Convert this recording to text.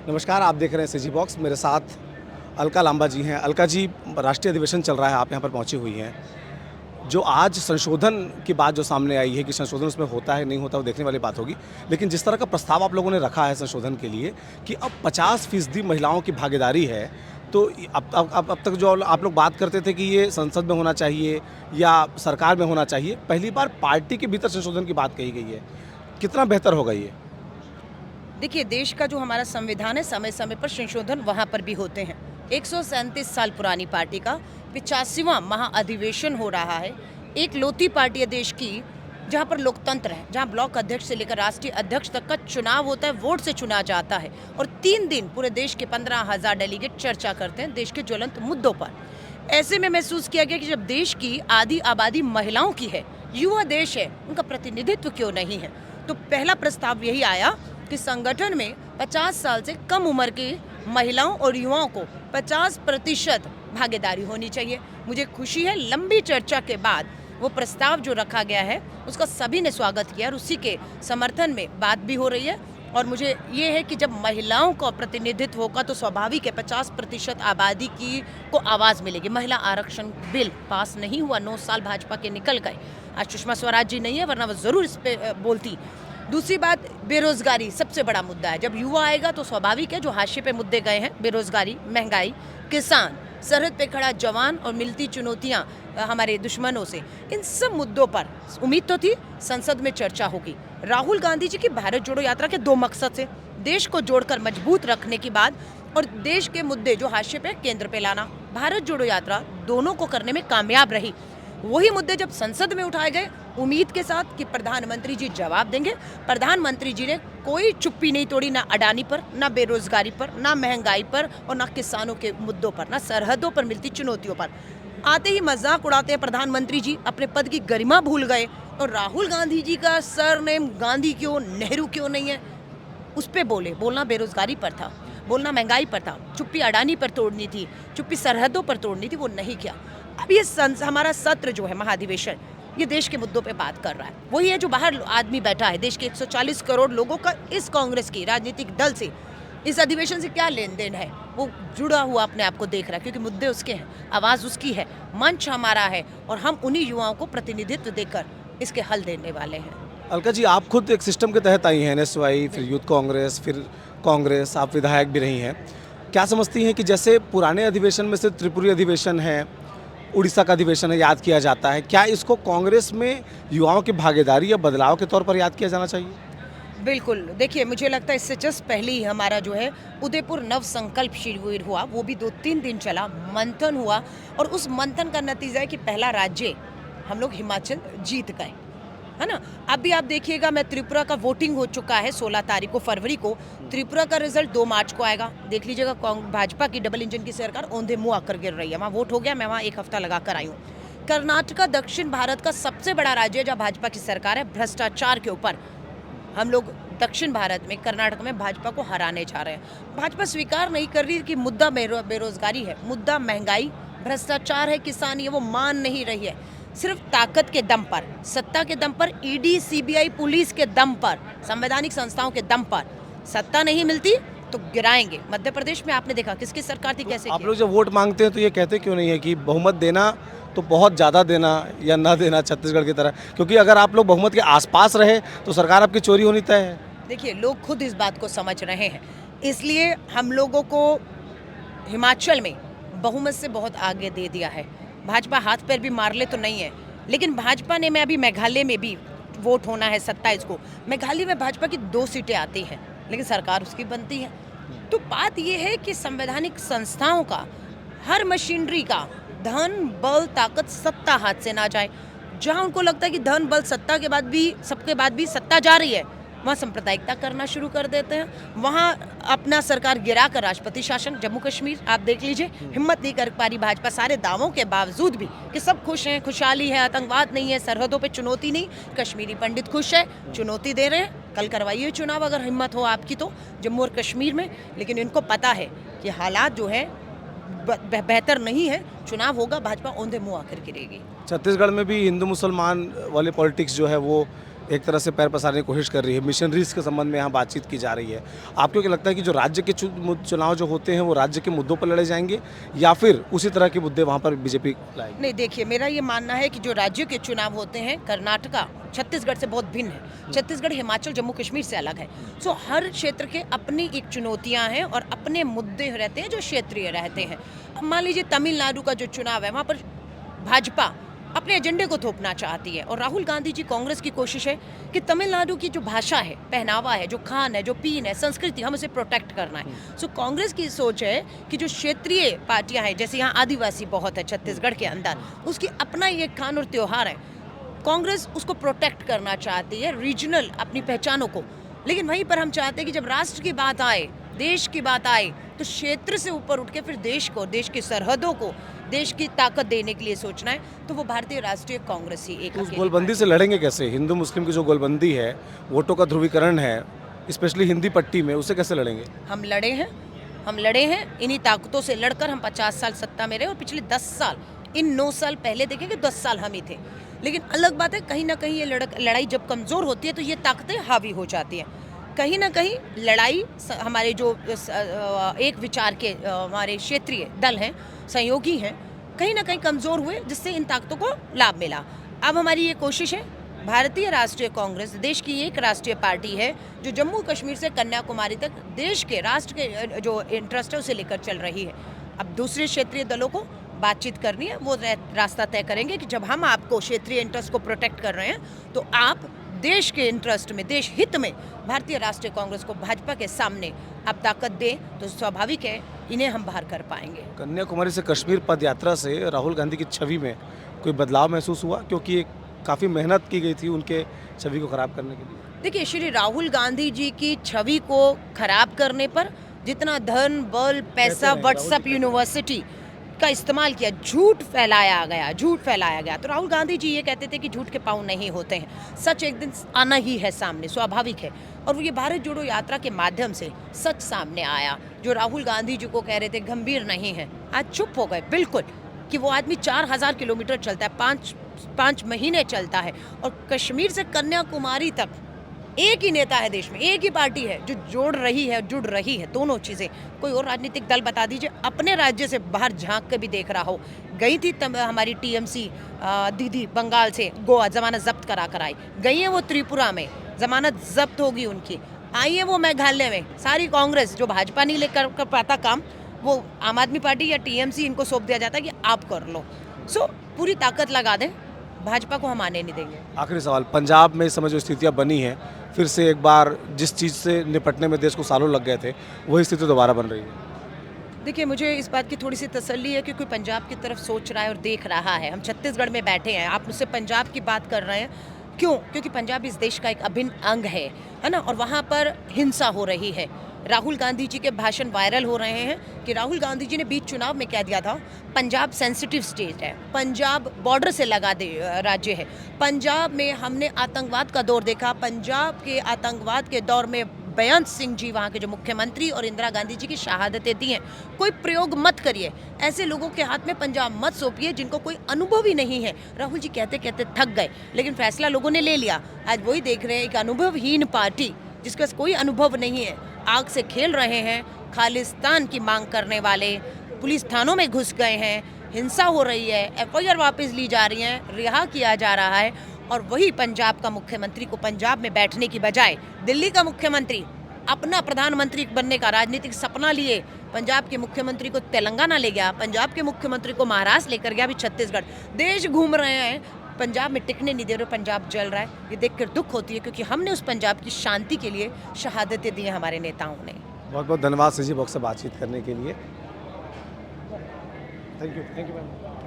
नमस्कार, आप देख रहे हैं सीजी बॉक्स। मेरे साथ अलका लांबा जी हैं। अलका जी, राष्ट्रीय अधिवेशन चल रहा है, आप यहाँ पर पहुँची हुई हैं। जो आज संशोधन की बात जो सामने आई है कि संशोधन उसमें होता है नहीं होता, वो देखने वाली बात होगी। लेकिन जिस तरह का प्रस्ताव आप लोगों ने रखा है संशोधन के लिए कि अब 50% महिलाओं की भागीदारी है, तो अब तक जो आप लोग बात करते थे कि ये संसद में होना चाहिए या सरकार में होना चाहिए, पहली बार पार्टी के भीतर संशोधन की बात कही गई है। कितना बेहतर होगा ये? देखिए, देश का जो हमारा संविधान है, समय समय पर संशोधन वहाँ पर भी होते हैं। 137 साल पुरानी पार्टी का 85वां महाअधिवेशन हो रहा है। एक लौती पार्टी है देश की जहाँ पर लोकतंत्र है, जहाँ ब्लॉक अध्यक्ष से लेकर राष्ट्रीय अध्यक्ष तक का चुनाव होता है, वोट से चुना जाता है और 3 दिन पूरे देश के 15,000 डेलीगेट चर्चा करते हैं देश के ज्वलंत मुद्दों पर। ऐसे में महसूस किया गया कि जब देश की आधी आबादी महिलाओं की है, युवा देश है, उनका प्रतिनिधित्व क्यों नहीं है। तो पहला प्रस्ताव यही आया कि संगठन में 50 साल से कम उम्र की महिलाओं और युवाओं को 50% भागीदारी होनी चाहिए। मुझे खुशी है, लंबी चर्चा के बाद वो प्रस्ताव जो रखा गया है उसका सभी ने स्वागत किया और उसी के समर्थन में बात भी हो रही है। और मुझे ये है कि जब महिलाओं का प्रतिनिधित्व होगा तो स्वाभाविक है 50% आबादी की को आवाज़ मिलेगी। महिला आरक्षण बिल पास नहीं हुआ, 9 साल भाजपा के निकल गए। आज सुषमा स्वराज जी नहीं है, वरना वो ज़रूर इस पर बोलती। दूसरी बात, बेरोजगारी सबसे बड़ा मुद्दा है। जब युवा आएगा तो स्वाभाविक है जो हाशिए पे मुद्दे गए हैं, बेरोजगारी, महंगाई, किसान, सरहद पे खड़ा जवान और मिलती चुनौतियां हमारे दुश्मनों से, इन सब मुद्दों पर उम्मीद तो थी संसद में चर्चा होगी। राहुल गांधी जी की भारत जोड़ो यात्रा के 2 मकसद थे, देश को जोड़कर मजबूत रखने की बात और देश के मुद्दे जो हाशिए पे केंद्र पे लाना। भारत जोड़ो यात्रा दोनों को करने में कामयाब रही। वही मुद्दे जब संसद में उठाए गए, उम्मीद के साथ कि प्रधानमंत्री जी जवाब देंगे। प्रधानमंत्री जी ने कोई चुप्पी नहीं तोड़ी, ना अडानी पर, ना बेरोजगारी पर, ना महंगाई पर और ना किसानों के मुद्दों पर, ना सरहदों पर मिलती चुनौतियों पर। आते ही मजाक उड़ाते हैं प्रधानमंत्री जी, अपने पद की गरिमा भूल गए और राहुल गांधी जी का सरनेम गांधी क्यों, नेहरू क्यों नहीं है, उस पर बोलना बेरोजगारी पर था, बोलना महंगाई पर था, चुप्पी अडानी पर तोड़नी थी, चुप्पी सरहदों पर तोड़नी थी, वो नहीं किया। अब ये हमारा सत्र जो है महाधिवेशन, ये देश के मुद्दों पे बात कर रहा है। वही है जो बाहर आदमी बैठा है, देश के 140 करोड़ लोगों का इस कांग्रेस की राजनीतिक दल से, इस अधिवेशन से क्या लेन देन है, वो जुड़ा हुआ अपने आप को देख रहा है, क्योंकि मुद्दे उसके हैं, आवाज़ उसकी है, मंच हमारा है और हम उन्हीं युवाओं को प्रतिनिधित्व देकर इसके हल देने वाले हैं। अलका जी, आप खुद एक सिस्टम के तहत आई हैं, NSY, फिर यूथ कांग्रेस, फिर कांग्रेस, आप विधायक भी रही हैं। क्या समझती हैं कि जैसे पुराने अधिवेशन में से त्रिपुरी अधिवेशन है, उड़ीसा का अधिवेशन है, याद किया जाता है, क्या इसको कांग्रेस में युवाओं की भागीदारी या बदलाव के तौर पर याद किया जाना चाहिए? बिल्कुल, देखिए मुझे लगता है इससे जस्ट पहले ही हमारा जो है उदयपुर नव संकल्प शिविर हुआ, वो भी 2-3 दिन चला, मंथन हुआ और उस मंथन का नतीजा है कि पहला राज्य हम लोग हिमाचल जीत गए, है ना। अभी आप देखिएगा, मैं त्रिपुरा का वोटिंग हो चुका है 16 तारीख को, फरवरी को। त्रिपुरा का रिजल्ट 2 मार्च को आएगा। देख लीजिएगा, भाजपा की डबल इंजन की सरकार औंधे मुँह आकर गिर रही है। वहाँ वोट हो गया, मैं वहाँ 1 हफ्ता लगा कर आई हूँ। कर्नाटका दक्षिण भारत का सबसे बड़ा राज्य है जहाँ भाजपा की सरकार है। भ्रष्टाचार के ऊपर हम लोग दक्षिण भारत में, कर्नाटक में भाजपा को हराने जा रहे हैं। भाजपा स्वीकार नहीं कर रही कि मुद्दा बेरोजगारी है, मुद्दा महंगाई, भ्रष्टाचार है, किसानी है, वो मान नहीं रही है। सिर्फ ताकत के दम पर, सत्ता के दम पर, ED, CBI, पुलिस के दम पर, संवैधानिक संस्थाओं के दम पर सत्ता नहीं मिलती तो गिराएंगे। मध्य प्रदेश में आपने देखा किसकी सरकार थी, कैसे आप लोग जब वोट मांगते हैं तो ये कहते क्यों नहीं है कि बहुमत देना तो बहुत ज़्यादा देना या ना देना छत्तीसगढ़ की तरह? क्योंकि अगर आप लोग बहुमत के आसपास रहे तो सरकार आपकी चोरी होनी तय है। देखिए, लोग खुद इस बात को समझ रहे हैं, इसलिए हम लोगों को हिमाचल में बहुमत से बहुत आगे दे दिया है। भाजपा हाथ पैर भी मार ले तो नहीं है, लेकिन भाजपा ने, मैं अभी मेघालय में भी वोट होना है 27 को, मेघालय में भाजपा की 2 सीटें आती हैं, लेकिन सरकार उसकी बनती है। तो बात यह है कि संवैधानिक संस्थाओं का, हर मशीनरी का धन, बल, ताकत, सत्ता हाथ से ना जाए। जहां उनको लगता है कि धन, बल, सत्ता के बाद भी, सबके बाद भी सत्ता जा रही है, वहाँ सांप्रदायिकता करना शुरू कर देते हैं। वहाँ अपना सरकार गिराकर राष्ट्रपति शासन, जम्मू कश्मीर आप देख लीजिए, हिम्मत नहीं कर पा रही भाजपा, सारे दावों के बावजूद भी कि सब खुश हैं, खुशहाली है, आतंकवाद नहीं है, सरहदों पे चुनौती नहीं। कश्मीरी पंडित खुश है, चुनौती दे रहे हैं, कल करवाइए चुनाव अगर हिम्मत हो आपकी तो, जम्मू और कश्मीर में। लेकिन इनको पता है कि हालात जो है बेहतर नहीं है, चुनाव होगा, भाजपा औंधे मुँह आकर गिरेगी। छत्तीसगढ़ में भी हिंदू मुसलमान वाले पॉलिटिक्स जो है वो एक तरह से पैर पसारने की कोशिश कर रही है, मिशनरीज के संबंध में यहाँ बातचीत की जा रही है। आपको क्या लगता है कि जो राज्य के चुनाव जो होते हैं वो राज्य के मुद्दों पर लड़े जाएंगे या फिर उसी तरह के मुद्दे वहाँ पर बीजेपी लाएगी? नहीं, देखिए, मेरा ये मानना है कि जो राज्यों के चुनाव होते हैं, कर्नाटका छत्तीसगढ़ से बहुत भिन्न है। छत्तीसगढ़, हिमाचल, जम्मू कश्मीर से अलग है। सो हर क्षेत्र के अपनी एक चुनौतियां हैं और अपने मुद्दे रहते हैं जो क्षेत्रीय रहते हैं। अब मान लीजिए तमिलनाडु का जो चुनाव है, वहाँ पर भाजपा अपने एजेंडे को थोपना चाहती है और राहुल गांधी जी, कांग्रेस की कोशिश है कि तमिलनाडु की जो भाषा है, पहनावा है, जो खान है, जो पीन है, संस्कृति, हम उसे प्रोटेक्ट करना है। सो कांग्रेस की सोच है कि जो क्षेत्रीय पार्टियां हैं, जैसे यहाँ आदिवासी बहुत है छत्तीसगढ़ के अंदर, उसकी अपना ही एक खान और त्योहार है, कांग्रेस उसको प्रोटेक्ट करना चाहती है, रीजनल अपनी पहचानों को। लेकिन वहीं पर हम चाहते हैं कि जब राष्ट्र की बात आए, देश की बात आए, तो क्षेत्र से ऊपर उठ के फिर देश को, देश की सरहदों को, देश की ताकत देने के लिए सोचना है। तो वो भारतीय राष्ट्रीय कांग्रेस ही एक उस गोलबंदी से लड़ेंगे कैसे? हिंदू मुस्लिम की जो गोलबंदी है, वोटों का ध्रुवीकरण है, स्पेशली हिंदी पट्टी में, उससे कैसे लड़ेंगे? हम लड़े हैं इन्हीं ताकतों से लड़कर। हम 50 साल सत्ता में रहे और पिछले 10 साल, इन 9 साल पहले देखेंगे 10 साल हम ही थे। लेकिन अलग बात है, कहीं ना कहीं ये लड़ाई जब कमज़ोर होती है तो ये ताकतें हावी हो जाती हैं। कहीं ना कहीं लड़ाई हमारे जो एक विचार के हमारे क्षेत्रीय दल हैं, सहयोगी हैं, कहीं ना कहीं कमज़ोर हुए, जिससे इन ताकतों को लाभ मिला। अब हमारी ये कोशिश है, भारतीय राष्ट्रीय कांग्रेस देश की एक राष्ट्रीय पार्टी है जो जम्मू कश्मीर से कन्याकुमारी तक देश के राष्ट्र के जो इंटरेस्ट है उसे लेकर चल रही है। अब दूसरे क्षेत्रीय दलों को बातचीत करनी है, वो रास्ता तय करेंगे कि जब हम आपको क्षेत्रीय इंटरेस्ट को प्रोटेक्ट कर रहे हैं तो आप देश के इंटरेस्ट में, देश हित में भारतीय राष्ट्रीय कांग्रेस को भाजपा के सामने आप ताकत दें तो स्वाभाविक है इन्हें हम बाहर कर पाएंगे। कन्याकुमारी से कश्मीर पद यात्रा से राहुल गांधी की छवि में कोई बदलाव महसूस हुआ? क्योंकि काफ़ी मेहनत की गई थी उनके छवि को खराब करने के लिए। देखिए, श्री राहुल गांधी जी की छवि को खराब करने पर जितना धन, बल, पैसा, व्हाट्सएप यूनिवर्सिटी का इस्तेमाल किया, झूठ फैलाया गया। तो राहुल गांधी जी ये कहते थे कि झूठ के पाँव नहीं होते हैं, सच एक दिन आना ही है सामने, स्वाभाविक है। और वो ये भारत जोड़ो यात्रा के माध्यम से सच सामने आया। जो राहुल गांधी जी को कह रहे थे गंभीर नहीं है, आज चुप हो गए बिल्कुल, कि वो आदमी 4000 किलोमीटर चलता है, 5 महीने चलता है, और कश्मीर से कन्याकुमारी तक एक ही नेता है देश में, एक ही पार्टी है जो जुड़ रही है दोनों चीज़ें। कोई और राजनीतिक दल बता दीजिए अपने राज्य से बाहर झांक के भी देख रहा हो। गई थी हमारी टीएमसी दीदी बंगाल से, गोवा जमानत जब्त करा कर आई, गई है वो त्रिपुरा में, जमानत जब्त होगी उनकी, आई है वो मेघालय में। सारी कांग्रेस, जो भाजपा नहीं लेकर कर पाता काम, वो आम आदमी पार्टी या टीएमसी, इनको सौंप दिया जाता है कि आप कर लो। सो पूरी ताकत लगा दें, भाजपा को हम आने नहीं देंगे। आखिरी सवाल, पंजाब में इस समय जो स्थितियाँ बनी हैं, फिर से एक बार जिस चीज़ से निपटने में देश को सालों लग गए थे, वही स्थिति दोबारा बन रही है। देखिए, मुझे इस बात की थोड़ी सी तसल्ली है कि कोई पंजाब की तरफ सोच रहा है और देख रहा है। हम छत्तीसगढ़ में बैठे हैं, आप मुझसे पंजाब की बात कर रहे हैं, क्यों? क्योंकि पंजाब इस देश का एक अभिन्न अंग है ना, और वहाँ पर हिंसा हो रही है। राहुल गांधी जी के भाषण वायरल हो रहे हैं कि राहुल गांधी जी ने बीच चुनाव में कह दिया था पंजाब सेंसिटिव स्टेट है, पंजाब बॉर्डर से लगा राज्य है, पंजाब में हमने आतंकवाद का दौर देखा, पंजाब के आतंकवाद के दौर में बेअंत सिंह जी वहाँ के जो मुख्यमंत्री और इंदिरा गांधी जी की शहादतें दी हैं। कोई प्रयोग मत करिए, ऐसे लोगों के हाथ में पंजाब मत सौंपिए जिनको कोई अनुभव ही नहीं है। राहुल जी कहते कहते थक गए, लेकिन फैसला लोगों ने ले लिया। आज वही देख रहे हैं, एक अनुभवहीन पार्टी जिसके पास कोई अनुभव नहीं है, आग से खेल रहे हैं। खालिस्तान की मांग करने वाले पुलिस थानों में घुस गए हैं, हिंसा हो रही है, एफआईआर वापस ली जा रही हैं, रिहा किया जा रहा है। और वही पंजाब का मुख्यमंत्री को पंजाब में बैठने की बजाय दिल्ली का मुख्यमंत्री अपना प्रधानमंत्री बनने का राजनीतिक सपना लिए पंजाब के मुख्यमंत्री को तेलंगाना ले गया, पंजाब के मुख्यमंत्री को महाराष्ट्र लेकर गया, अभी छत्तीसगढ़। देश घूम रहे हैं, पंजाब में टिकने नहीं दे रहे, पंजाब जल रहा है। ये देखकर दुख होती है, क्योंकि हमने उस पंजाब की शांति के लिए शहादतें दी हैं हमारे नेताओं ने। बहुत बहुत धन्यवाद सीजी बॉक्स से बातचीत करने के लिए। Thank you ma'am.